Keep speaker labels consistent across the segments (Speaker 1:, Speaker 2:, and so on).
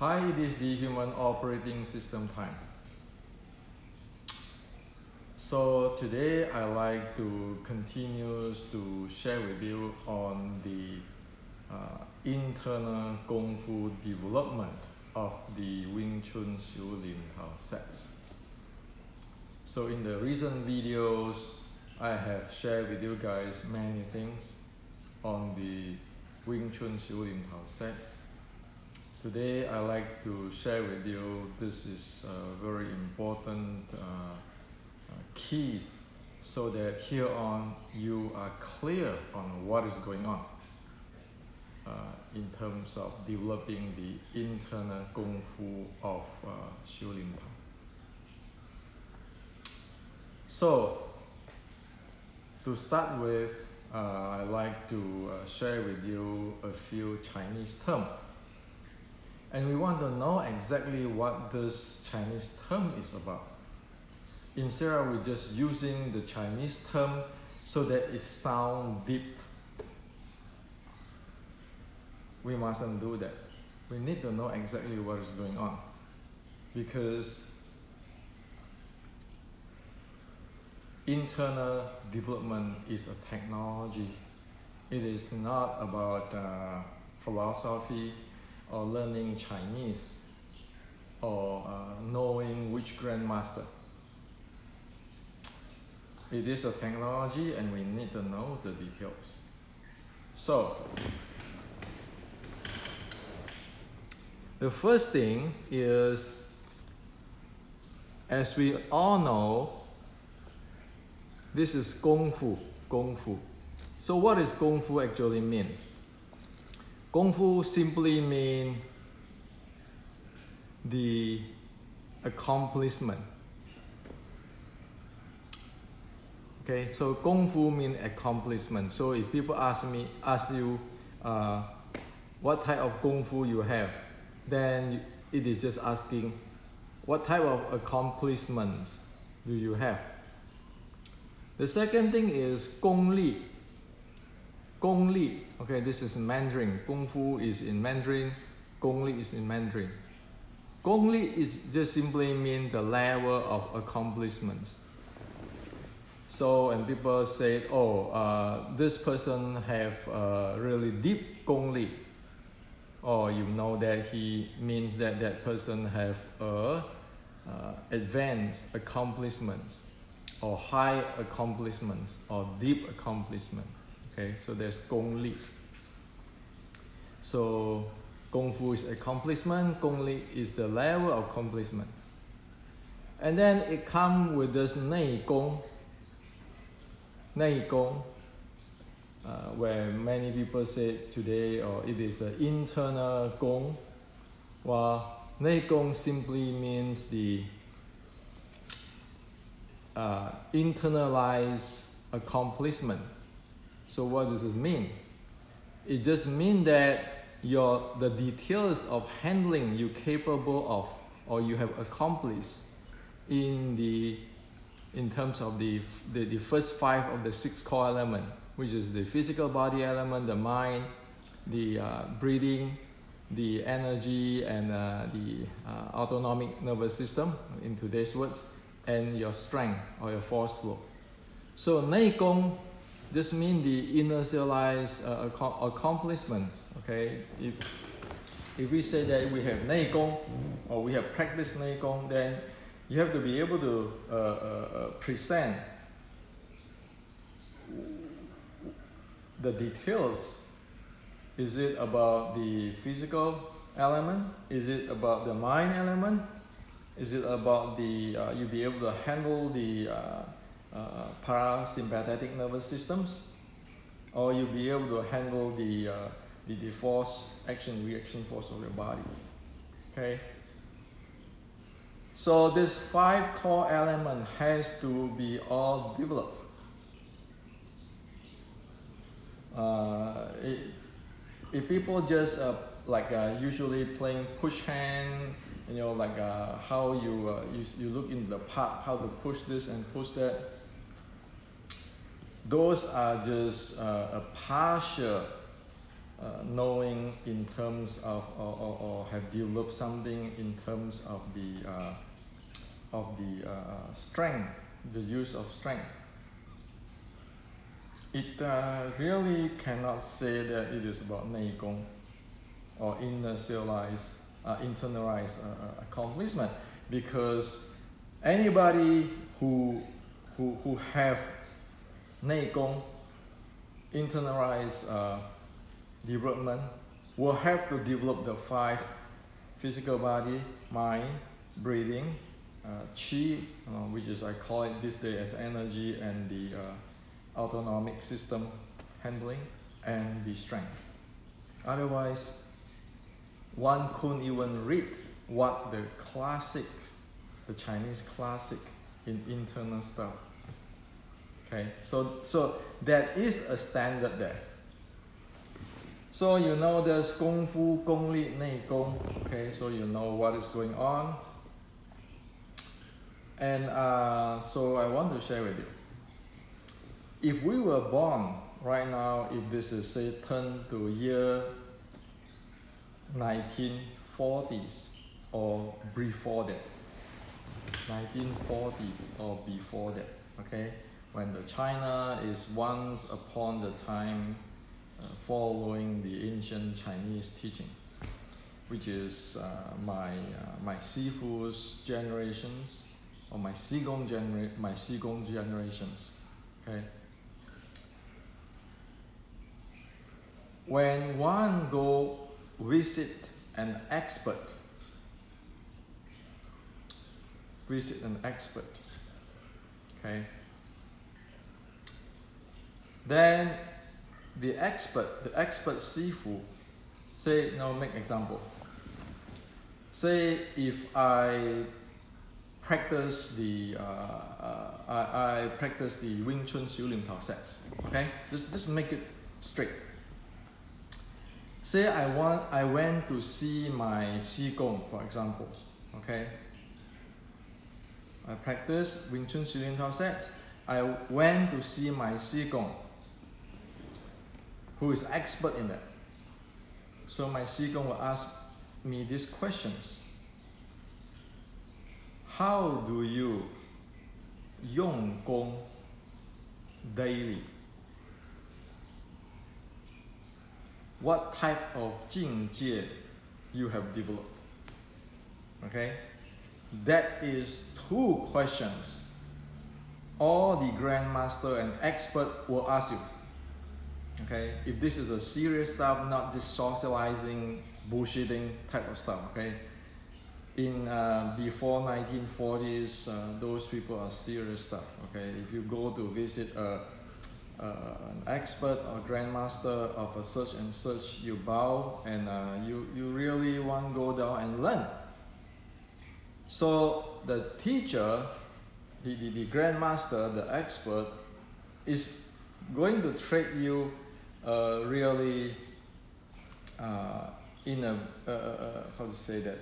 Speaker 1: Hi, it is the human operating system time. So today I like to continue to share with you on the internal kungfu development of the Wing Chun Xiulin sets. So in the recent videos, I have shared with you guys many things on the Wing Chun Xiulin sets. Today I like to share with you, this is very important keys so that here on you are clear on what is going on in terms of developing the internal kung fu of Xiulin. So to start with, I like to share with you a few Chinese terms. And we want to know exactly what this Chinese term is about. Instead of we just using the Chinese term so that it sounds deep, we mustn't do that. We need to know exactly what is going on. Because internal development is a technology. It is not about philosophy or learning Chinese or knowing which grandmaster. It is a technology and we need to know the details. So, the first thing is, as we all know, this is kungfu. So what does kungfu actually mean? Kungfu simply means the accomplishment. Okay, so kungfu means accomplishment. So if people ask you what type of kungfu you have, then it is just asking what type of accomplishments do you have. The second thing is gongli. Gongli, okay, this is Mandarin. Kung Fu is in Mandarin. Gongli is in Mandarin. Gongli is just simply mean the level of accomplishments. So, and people say, oh, this person have really deep gongli. Or you know that he means that that person have advanced accomplishments, or high accomplishments, or deep accomplishment. Okay, so there's gongli. So kung fu is accomplishment, gongli is the level of accomplishment. And then it comes with this nei gong, where many people say today, or it is the internal gong. Well, nei gong simply means the internalized accomplishment. So what does it mean? It just means that the details of handling you're capable of, or you have accomplished in terms of the first 5 of the 6 core elements, which is the physical body element, the mind, the breathing, the energy, and the autonomic nervous system, in today's words, and your strength or your force flow. So nei gong just mean the initialized accomplishments. Okay, if we say that we have nei gong, or we have practiced nei gong, then you have to be able to present the details. Is it about the physical element? Is it about the mind element? Is it about the you be able to handle the parasympathetic nervous systems, or you'll be able to handle the force, action, reaction force of your body. Okay. So this 5 core element has to be all developed. If people just usually playing push hand, you know, like how you look in the part, how to push this and push that. Those are just a partial knowing in terms of or have developed something in terms of the strength, the use of strength. It really cannot say that it is about Nei Gong or internalized accomplishment, because anybody who have Nei Gong, internalized development, will have to develop the 5 physical body, mind, breathing, Qi, which is I call it this day as energy, and the autonomic system handling, and the strength. Otherwise, one couldn't even read what the classic, the Chinese classic in internal stuff. Okay, so that is a standard there. So you know there's kungfu, gongli, nei gong. Okay, so you know what is going on. And so I want to share with you. If we were born right now, if this is say turn to year 1940s or before that, 1940 or before that, okay, when the China is once upon the time following the ancient Chinese teaching, which is my Sifu's generations or my Xigong generations, okay. When one go visit an expert, okay, then the expert Sifu, say, make example. Say if I practice the I practice the Wing Chun Xiulin Tao sets, okay, just make it straight. Say I went to see my Qigong, for example, okay. I practice Wing Chun Xiulin Tao sets. I went to see my Qigong, who is expert in that. So my Qigong will ask me these questions. How do you Yong Gong daily? What type of Jing Jie you have developed? Okay? That is 2 questions all the grandmaster and expert will ask you. Okay? If this is a serious stuff, not this socializing, bullshitting type of stuff, okay? In before 1940s, those people are serious stuff, okay? If you go to visit an expert or grandmaster of a such and such, you bow and you really want to go down and learn. So the teacher, the grandmaster, the expert, is going to treat you really in a how to say that,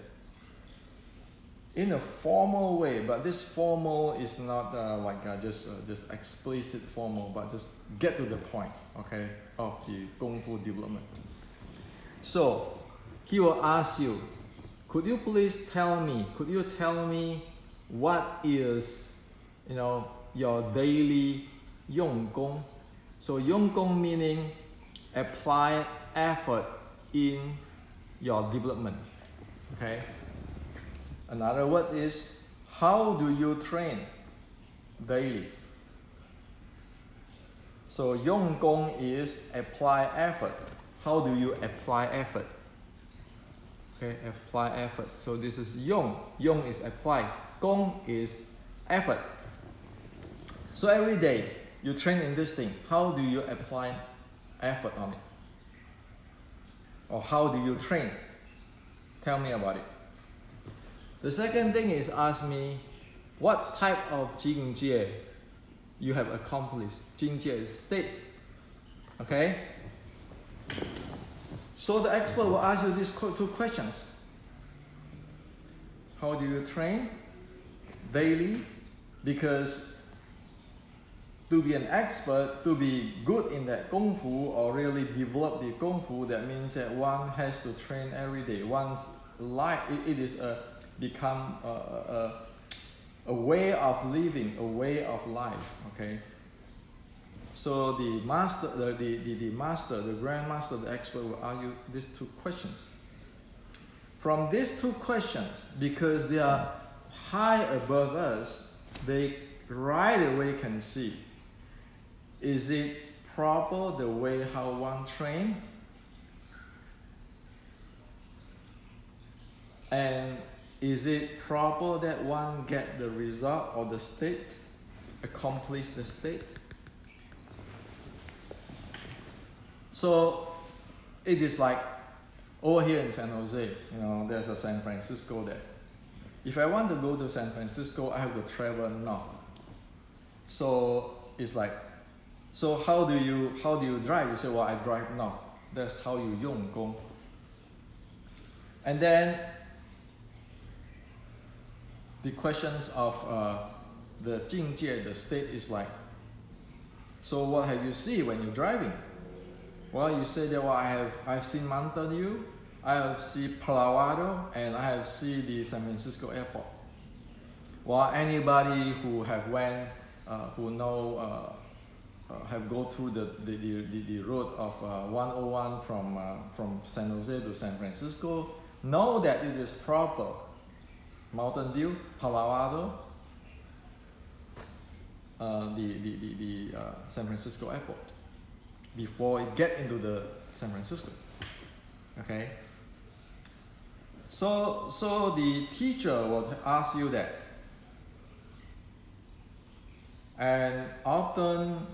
Speaker 1: in a formal way, but this formal is not just explicit formal, but just get to the point, okay, of the kungfu development. So he will ask you, could you tell me what is, your daily yonggong? So yonggong meaning apply effort in your development, okay? Another word is, how do you train daily? So yonggong is apply effort. How do you apply effort? Okay, apply effort. So this is yong. Yong is apply. Gong is effort. So every day you train in this thing. How do you apply effort on it? Or how do you train? Tell me about it. The second thing is, ask me what type of Jing Jie you have accomplished. Jing Jie is states. Okay? So the expert will ask you these 2 questions. How do you train daily? Because to be an expert, to be good in that kungfu or really develop the kungfu, that means that one has to train every day. One's life, it is become a way of living, a way of life. Okay. So the master, the master, the grandmaster, the expert will ask you these two questions. From these two questions, because they are high above us, they right away can see, is it proper the way how one train? And is it proper that one get the result or the state, accomplish the state? So it is like over here in San Jose, you know, there's a San Francisco there. If I want to go to San Francisco, I have to travel north. So it's like, so how do you drive? You say, well, I drive north. That's how you 用功. And then the questions of the 境界, the state is like, so what have you seen when you're driving? Well, you say that, well, I've seen Mountain View, I have seen Palawado, and I have seen the San Francisco airport. Well, anybody who have went, who know, have go through the road of 101 from San Jose to San Francisco, know that it is proper. Mountain View, Palawado, the San Francisco airport, before it get into the San Francisco. Okay. So the teacher will ask you that, and often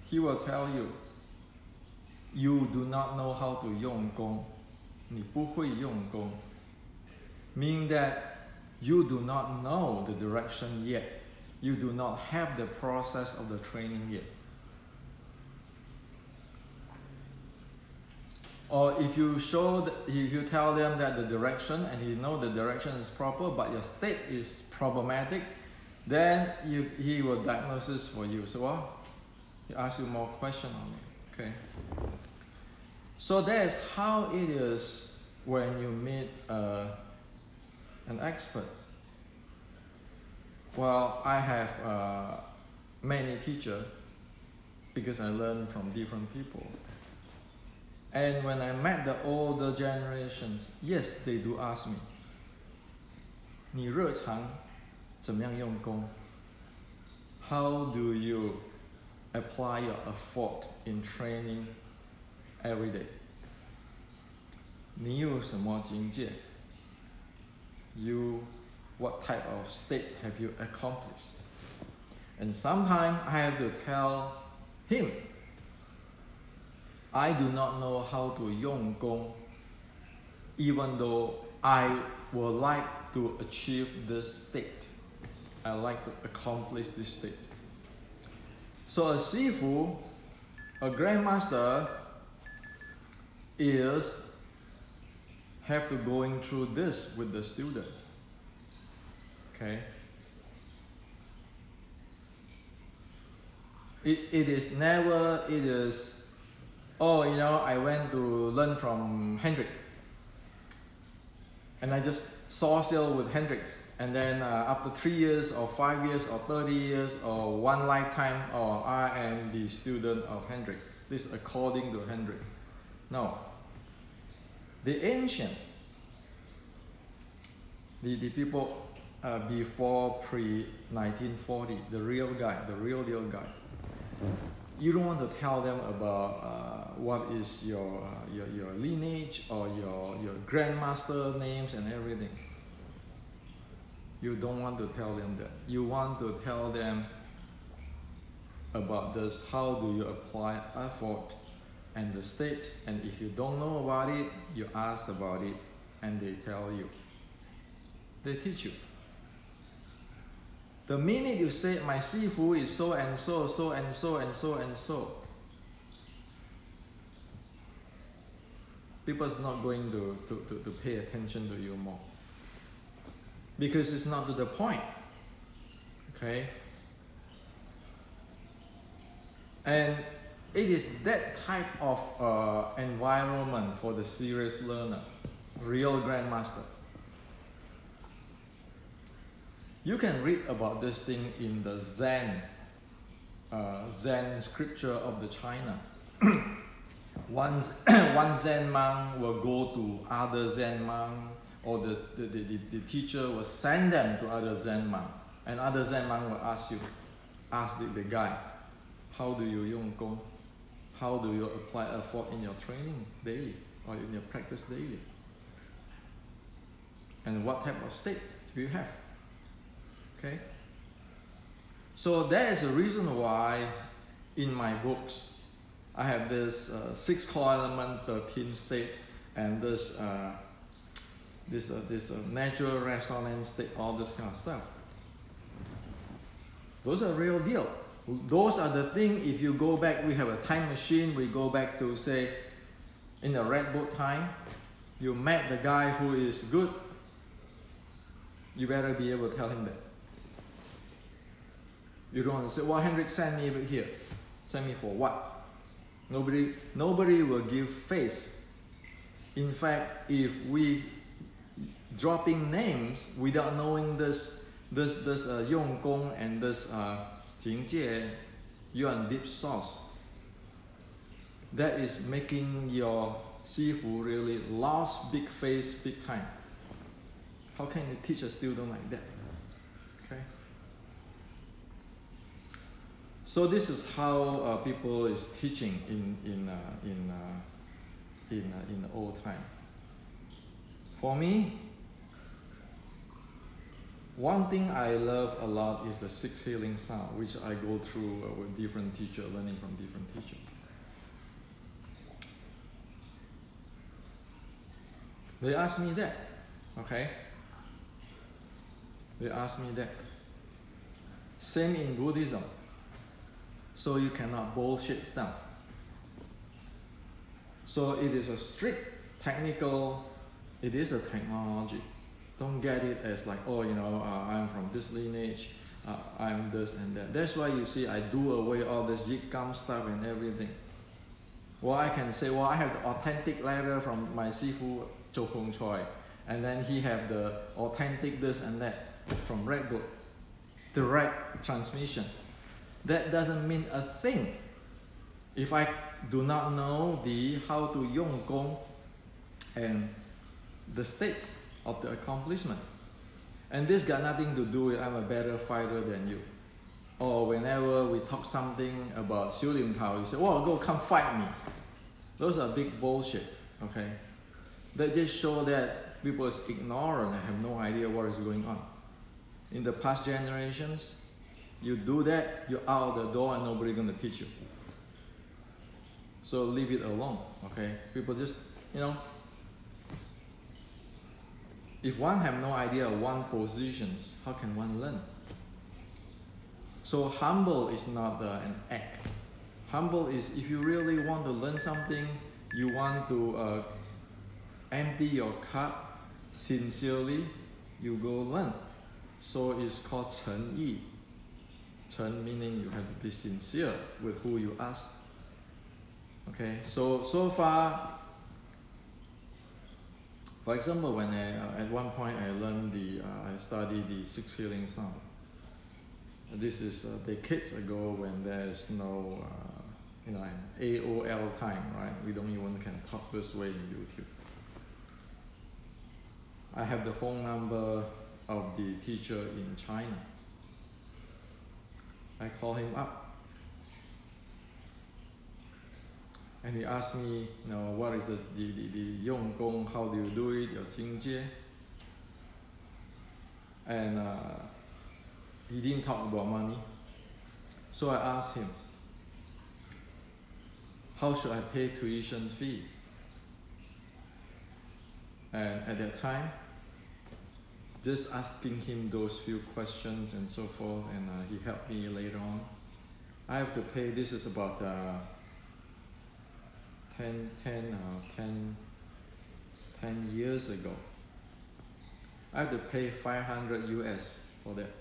Speaker 1: he will tell you, you do not know how to 用功, 你不会用功, meaning that you do not know the direction yet. You do not have the process of the training yet. Or if you tell them that the direction, and you know the direction is proper, but your state is problematic, then he will diagnose this for you. So he asks you more questions on it. Okay. So that is how it is when you meet an expert. Well, I have many teachers because I learn from different people. And when I met the older generations, yes, they do ask me, 你日常怎么样用功? How do you apply your effort in training every day? 你有什么境界? What type of state have you accomplished? And sometimes I have to tell him, I do not know how to 用功, even though I would like to achieve this state. I like to accomplish this state. So a sifu, a grandmaster, have to going through this with the student. Okay. It is, oh, you know, I went to learn from Hendrik, and I just social with Hendrix, and then after 3 years or 5 years or 30 years or one lifetime, or I am the student of Hendrik. This according to Hendrik. No. The ancient, the people before pre-1940, the real guy, the real guy. You don't want to tell them about what is your lineage or your grandmaster names and everything. You don't want to tell them that. You want to tell them about this, how do you apply effort and the state, and if you don't know about it, you ask about it and they tell you. They teach you. The minute you say, my sifu is so and so, so and so and so and so, people is not going to pay attention to you more. Because it's not to the point. Okay? And it is that type of environment for the serious learner, real grandmaster. You can read about this thing in the Zen scripture of the China. one Zen monk will go to other Zen monk, or the teacher will send them to other Zen monk, and other Zen monk will ask the guy, how do you yong gong? How do you apply effort in your training daily or in your practice daily? And what type of state do you have? Okay? So that is the reason why in my books I have this 6 core element, 13 state, and this natural resonance state, all this kind of stuff. Those are real deal. Those are the things, if you go back, we have a time machine, we go back to, say, in the Red Book time, you met the guy who is good, you better be able to tell him that. You don't want to say, well, Henrik sent me here. Send me for what? Nobody will give face. In fact, if we dropping names without knowing this Yong Gong and this Jing Jie, you are in deep sauce. That is making your Sifu really lost big face, big time. How can you teach a student like that? Okay. So this is how people is teaching in the old time. For me, one thing I love a lot is the 6 healing sound, which I go through with different teachers, learning from different teachers. They ask me that, okay? They ask me that. Same in Buddhism. So you cannot bullshit them. So it is a strict technical, it is a technology. Don't get it as like, oh, I'm from this lineage, I'm this and that. That's why you see I do away all this yikam stuff and everything. Well, I can say, well, I have the authentic letter from my Sifu Cho Kung Choi, and then he have the authentic this and that from Red Book. Direct transmission. That doesn't mean a thing. If I do not know how to Yong Gong and the states of the accomplishment. And this got nothing to do with I'm a better fighter than you. Or whenever we talk something about Xiu Lim Tao, you say, well, come fight me. Those are big bullshit, okay? That just show that people is ignorant and have no idea what is going on. In the past generations, you do that, you're out the door and nobody gonna teach you. So leave it alone, okay? People just, if one have no idea of one positions, how can one learn? So humble is not an act. Humble is if you really want to learn something, you want to empty your cup sincerely, you go learn. So it's called Chen Yi. Chen meaning you have to be sincere with who you ask. Okay, so far, for example, when at one point I learned I studied the 6 healing sound. This is decades ago when there's no, AOL time, right? We don't even can talk this way in YouTube. I have the phone number of the teacher in China. I call him up. And he asked me, what is the Yong Gong, how do you do it, your Jing Jie? And he didn't talk about money. So I asked him, how should I pay tuition fee? And at that time, just asking him those few questions and so forth, and he helped me later on. I have to pay, this is about 10 years ago. I have to pay 500 US for that.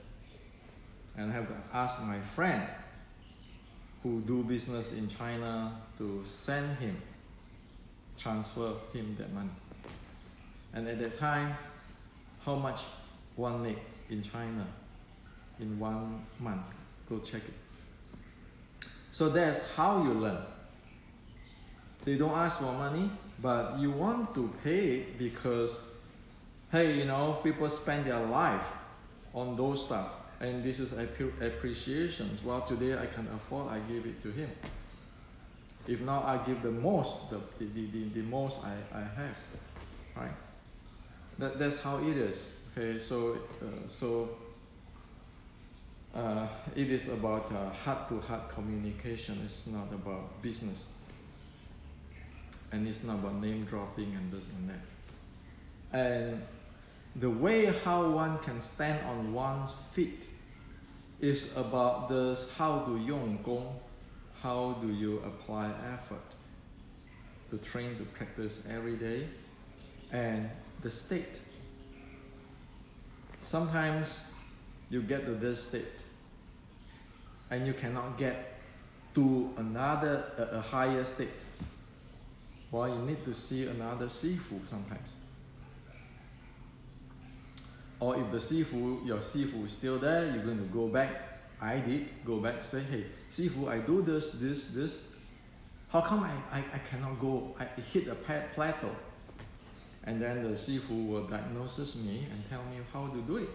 Speaker 1: And I have to ask my friend who do business in China to send him, transfer him that money. And at that time, how much one make in China in 1 month? Go check it. So that's how you learn. They don't ask for money, but you want to pay it because, hey, you know, people spend their life on those stuff, and this is appreciation. Well, today I can afford, I give it to him. If not, I give the most, the most I have, right? That's how it is. Okay, so it is about heart-to-heart communication. It's not about business, and it's not about name dropping and this and that. And the way how one can stand on one's feet is about this how to 用功, how do you apply effort to train, to practice every day, and the state. Sometimes you get to this state and you cannot get to a higher state. Well, you need to see another Sifu sometimes. Or if your Sifu is still there, you're going to go back. I did go back, say, hey, Sifu, I do this. How come I cannot go? I hit a plateau. And then the Sifu will diagnose me and tell me how to do it.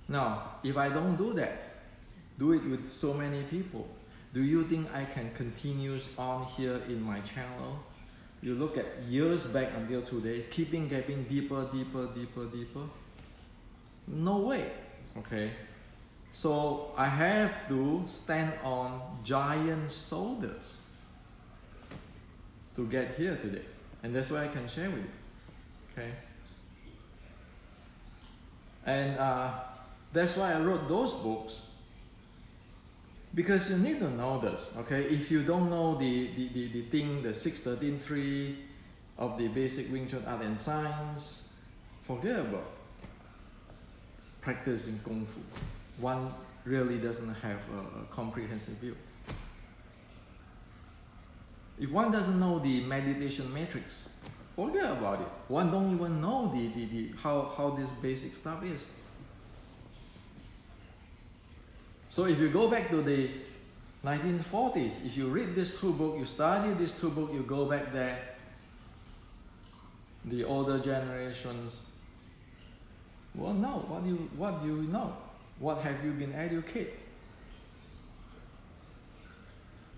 Speaker 1: Now, if I don't do that, do it with so many people, do you think I can continue on here in my channel? You look at years back until today, keeping getting deeper. No way, okay? So I have to stand on giant shoulders to get here today. And that's why I can share with you, okay? And that's why I wrote those books, because you need to know this, okay? If you don't know the 613.3 of the basic Wing Chun art and science, forget about practicing Kung Fu. One really doesn't have a comprehensive view. If one doesn't know the meditation matrix, forget about it. One don't even know how this basic stuff is. So if you go back to the 1940s, if you read these two books, you study these two books, you go back there, the older generations, well, no, what do you know? What have you been educated?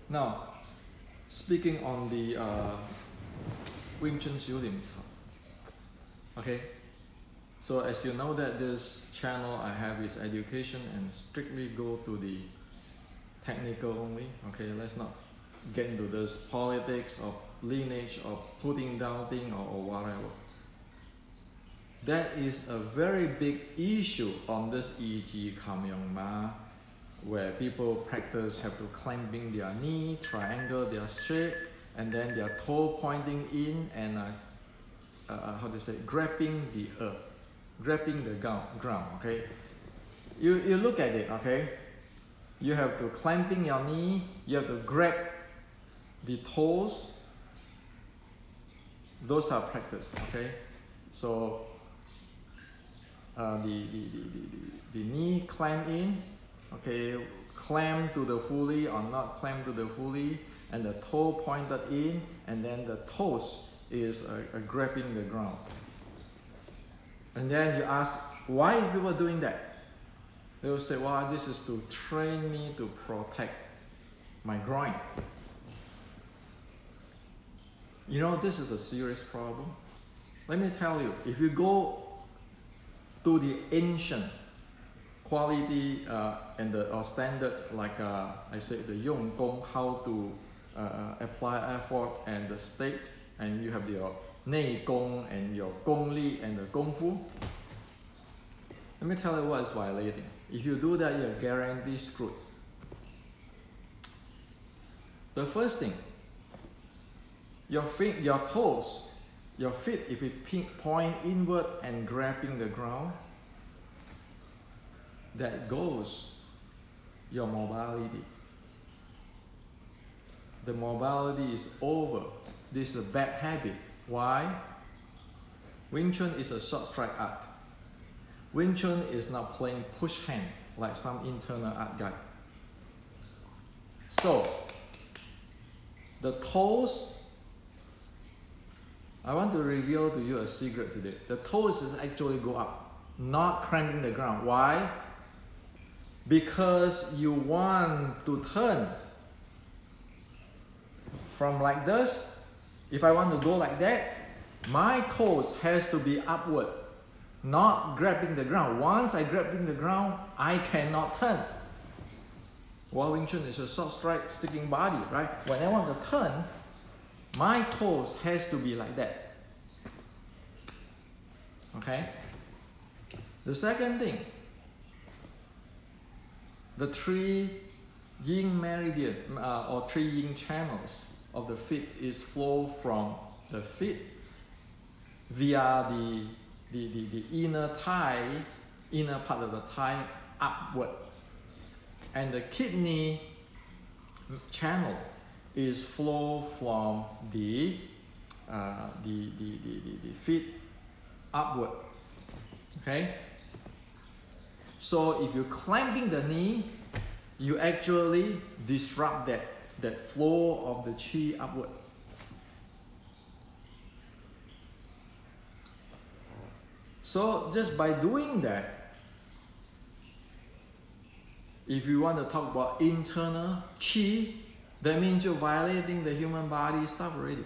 Speaker 1: Now, speaking on the Wing Chun Xiulin stuff, okay? So as you know that this channel I have is education and strictly go to the technical only, okay? Let's not get into this politics of lineage of putting down thing or whatever. That is a very big issue on this Yi Kam Yong Ma, where people practice have to clamping their knee, triangle their shape, and then their toe pointing in and how to say, grabbing the earth, grabbing the ground, okay? You look at it, okay? You have to clamping your knee, you have to grab the toes. Those are practice, okay? So the knee clamp in, okay, clamp to the fully or not clamp to the fully, and the toe pointed in, and then the toes is grabbing the ground. And then you ask, why are people doing that? They will say, well, this is to train me to protect my groin. You know, this is a serious problem. Let me tell you, if you go to the ancient quality and the standard, like I said, the 用功, how to apply effort and the state, and you have your 内功 and your 功力 and the kungfu. Let me tell you what is violating. If you do that, you're guaranteed screwed. The first thing, your feet, your toes, your feet, if it point inward and grabbing the ground, that goes your mobility. the mobility is over. This is a bad habit. Why? Wing Chun is a short strike art. Wing Chun is not playing push hand like some internal art guy. So, the toes, I want to reveal to you a secret today. The toes is actually go up, not cranking the ground. Why? Because you want to turn from like this. If I want to go like that, my toes has to be upward, not grabbing the ground. Once I grabbing the ground, I cannot turn. While Wing Chun is a short strike, sticking body, right? When I want to turn, my toes has to be like that. Okay? The second thing, the 3 yin meridian or 3 yin channels of the feet is flow from the feet via the inner thigh, inner part of the thigh upward. And the kidney channel is flow from the feet upward. Okay? So if you're clamping the knee, you actually disrupt that flow of the chi upward. So just by doing that, if you want to talk about internal chi, that means you're violating the human body stuff already.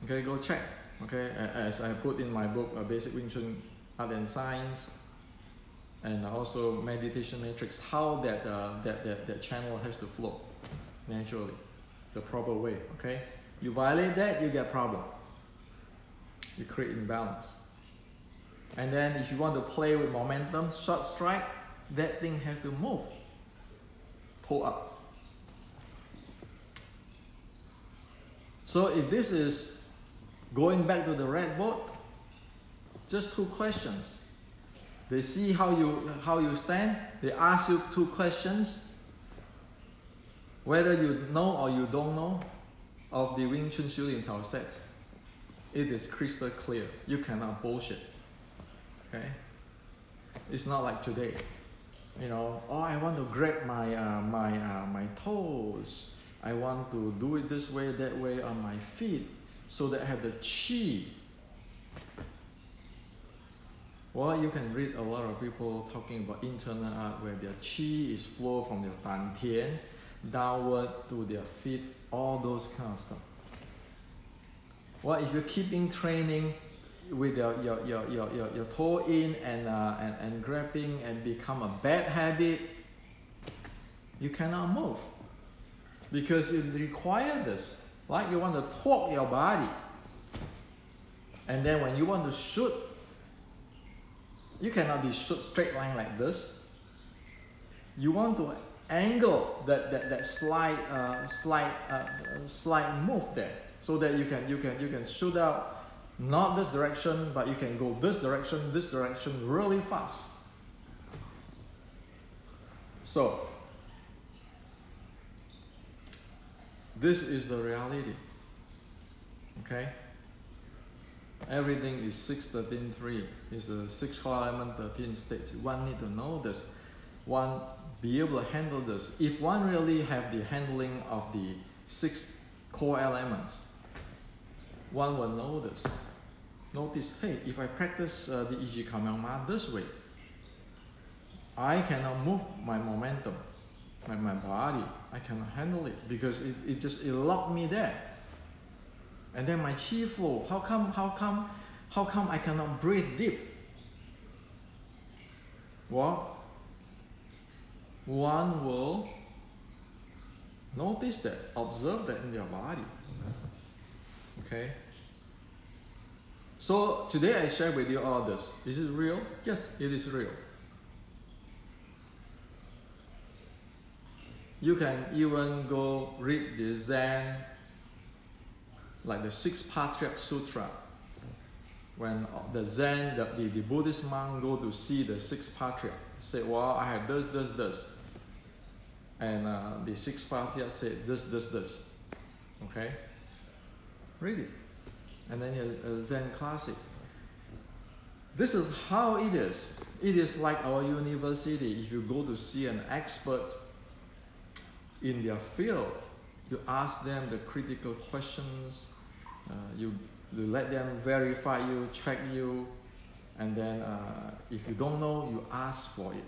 Speaker 1: Okay, go check. Okay, as I put in my book, Basic Wing Chun Art and Science, and also Meditation Matrix, how that channel has to flow naturally, the proper way. Okay, you violate that, you get problem. You create imbalance. And then if you want to play with momentum, short strike, that thing has to move. Pull up. So if this is going back to the red boat, just 2 questions. They see how you stand, they ask you 2 questions. Whether you know or you don't know of the Wing Chun 修炼条 sets, it is crystal clear. You cannot bullshit. Okay? It's not like today. You know, oh, I want to grab my toes. I want to do it this way, that way on my feet, so that I have the chi. Well, you can read a lot of people talking about internal art where their chi is flow from their dantian downward to their feet, all those kind of stuff. Well, if you're keeping training with your toe in and grabbing and become a bad habit, you cannot move. Because it requires this. Like you want to torque your body. And then when you want to shoot, you cannot be shoot straight line like this. You want to angle that slight move there, so that you can shoot out not this direction, but you can go this direction really fast. So this is the reality. Okay? Everything is 6, 13, 3. It's a 6 core element, 13 state. One need to know this. One be able to handle this. If one really have the handling of the 6 core elements, one will know this. Notice, hey, if I practice the Iji Kamyangma this way, I cannot move my momentum, my body. I cannot handle it because it locked me there. And then my chi flow, how come I cannot breathe deep? Well, one will notice that, observe that in their body. Okay? So today I share with you all this. Is it real? Yes, it is real. You can even go read the Zen, like the 6 Patriarch Sutra. When the Zen, the Buddhist monk go to see the 6 Patriarch, say, well, I have this. And the sixth path said this. Okay? Read it. And then a Zen classic. This is how it is. It is like our university. If you go to see an expert in their field, you ask them the critical questions, you let them verify you, check you, and then if you don't know, you ask for it.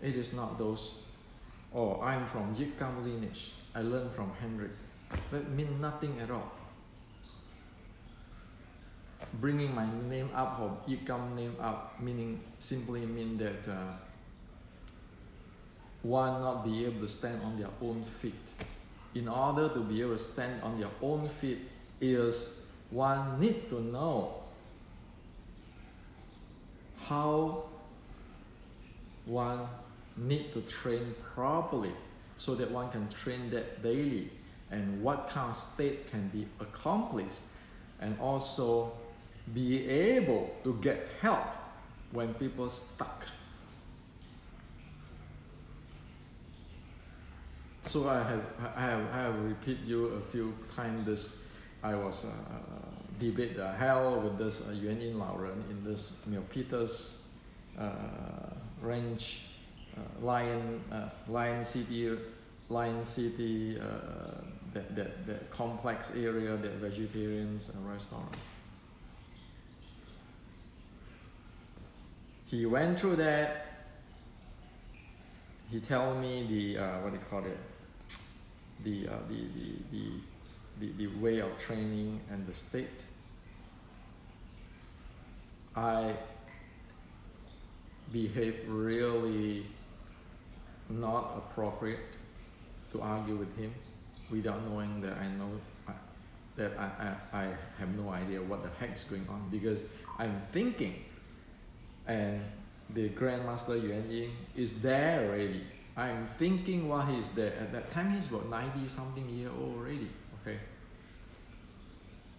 Speaker 1: It is not those, oh, I'm from Yikam lineage, I learned from Henrik. That means nothing at all. Bringing my name up or Yikam name up simply mean that one not be able to stand on their own feet. In order to be able to stand on their own feet is one need to know how one need to train properly so that one can train that daily, and what kind of state can be accomplished, and also be able to get help when people stuck. So I have repeat you a few times this. I was debate the hell with this Yuan Yin Lao Ren in this Peter's ranch, Lion City, that complex area, that vegetarians and restaurant. He went through that. He told me the what do you call it? The way of training and the state. I behave really not appropriate to argue with him without knowing that I know that I have no idea what the heck is going on, because I'm thinking, and the Grandmaster Yuan Yin is there already. I'm thinking while he's there. At that time, he's about 90-something year old already. Okay.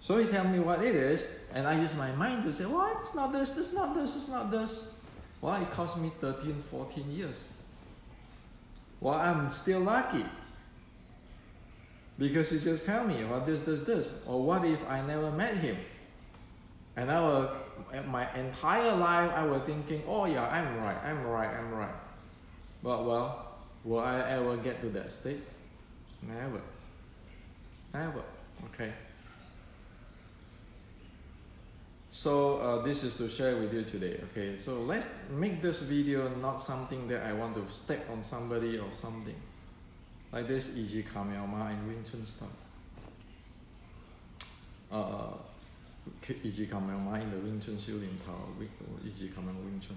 Speaker 1: So he tell me what it is, and I use my mind to say, what? It's not this, it's not this, it's not this. Well, it cost me 13, 14 years. Well, I'm still lucky, because he just tell me, well, this. Or what if I never met him? And my entire life, I was thinking, oh yeah, I'm right. But well, will I ever get to that state? Never. Okay. So this is to share with you today. Okay. So let's make this video not something that I want to step on somebody or something. Like this Iji Kameoma and Wing Chun stuff. Iji Kameoma in the Wing Chun Xiulin Tao, Iji Kameoma Wing Chun.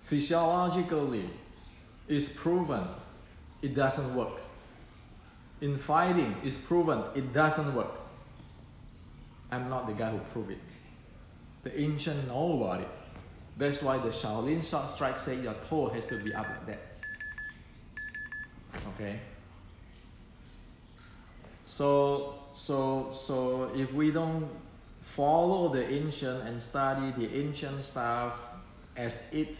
Speaker 1: Physiologically, it's proven it doesn't work. In fighting, it's proven it doesn't work. I'm not the guy who proved it. The ancient know about it. That's why the Shaolin short strike say your toe has to be up like that. Okay? So if we don't follow the ancient and study the ancient stuff as it,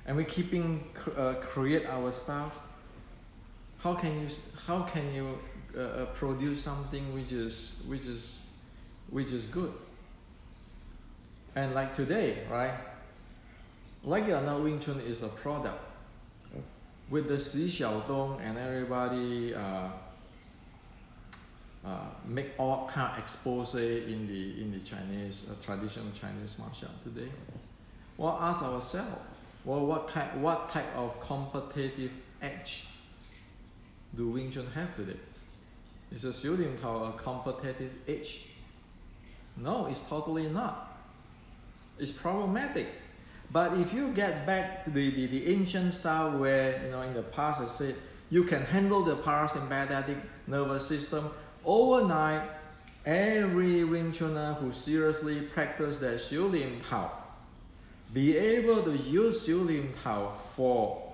Speaker 1: and we create our stuff, how can you produce something which is good? And like today, right? Like it or not, Wing Chun is a product. With the Xi Xiaodong and everybody make all kind of expose in the Chinese traditional Chinese martial art today. Well, ask ourselves, well, what type of competitive edge do Wing Chun have today? Is a Xiulin Tao a competitive edge? No, it's totally not. It's problematic. But if you get back to the ancient style where, in the past I said, you can handle the parasympathetic nervous system, overnight, every Wing Chuner who seriously practice their Xiulin Tao be able to use Xiulin Tao for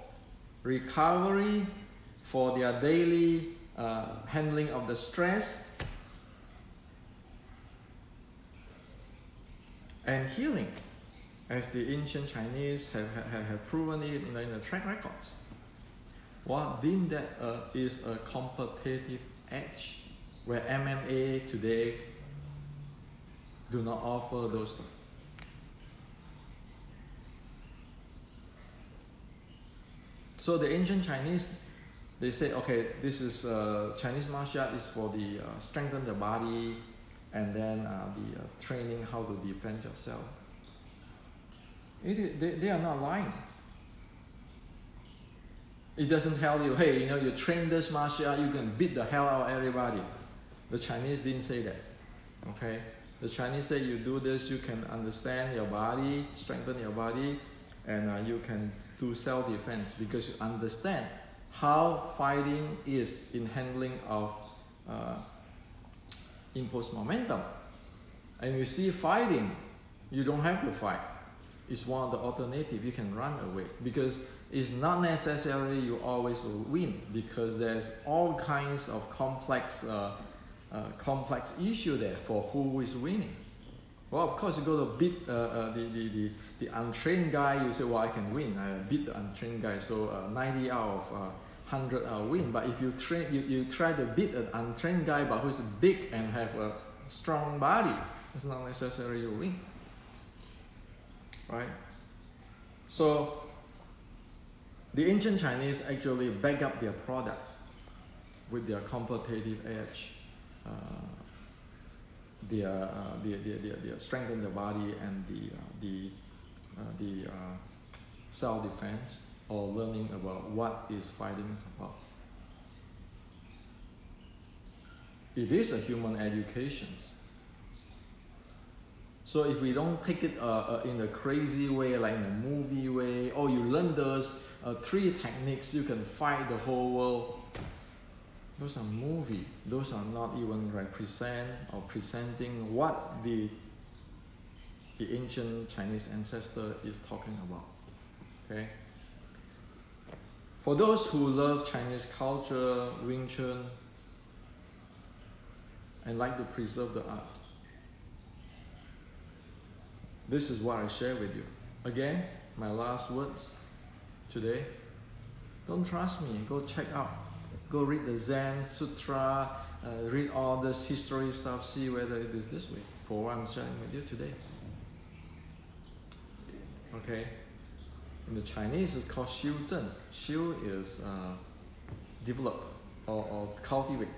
Speaker 1: recovery, for their daily handling of the stress and healing. as the ancient Chinese have proven it in the track records. What deemed that is a competitive edge, where MMA today do not offer those stuff. So the ancient Chinese, they say, okay, this is Chinese martial art is for the strengthen the body, and then the training how to defend yourself. They are not lying. It doesn't tell you, hey, you train this martial art, you can beat the hell out of everybody. The Chinese didn't say that. Okay? The Chinese say you do this, you can understand your body, strengthen your body, and you can do self-defense because you understand how fighting is in handling of impulse momentum. And you see fighting, you don't have to fight. It's one of the alternatives. You can run away because it's not necessarily you always will win, because there's all kinds of complex issue there for who is winning. Well, of course, you go to beat the untrained guy, you say, well, I can win. I beat the untrained guy, so 90 out of 100 I'll win. But if you try to beat an untrained guy but who's big and have a strong body, it's not necessarily you win. Right? So the ancient Chinese actually back up their product with their competitive edge, their strengthen the body, and the self-defense, or learning about what is fighting is about. It is a human education. So if we don't take it in a crazy way, like in a movie way, oh, you learn those 3 techniques, you can fight the whole world. Those are movie. Those are not even represent or presenting what the ancient Chinese ancestor is talking about. Okay. For those who love Chinese culture, Wing Chun, and like to preserve the art, this is what I share with you. Again, my last words today. Don't trust me. Go check out. Go read the Zen Sutra, read all this history stuff, see whether it is this way, for what I'm sharing with you today. Okay? In the Chinese, it's called Xiu Zhen. Xiu is develop or cultivate.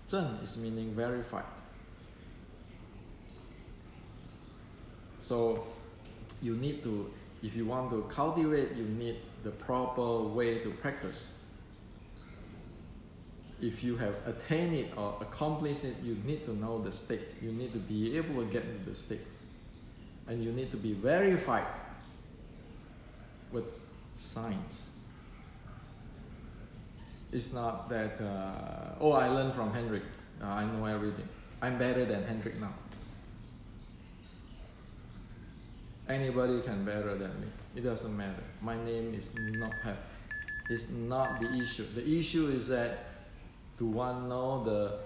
Speaker 1: Zhen is meaning verified. So you need to, if you want to cultivate, you need the proper way to practice. If you have attained it or accomplished it, you need to know the state. You need to be able to get into the state. And you need to be verified with science. It's not that, oh, I learned from Hendrik. I know everything. I'm better than Hendrik now. Anybody can better than me. It doesn't matter. My name is not the issue. The issue is that do one know the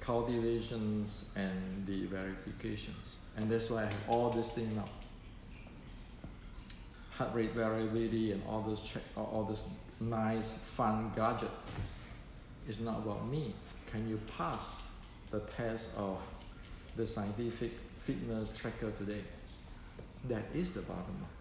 Speaker 1: cultivations and the verifications? And that's why I have all this thing now. Heart rate variability and all this nice fun gadget. It's not about me. Can you pass the test of the scientific fitness tracker today? That is the bottom line.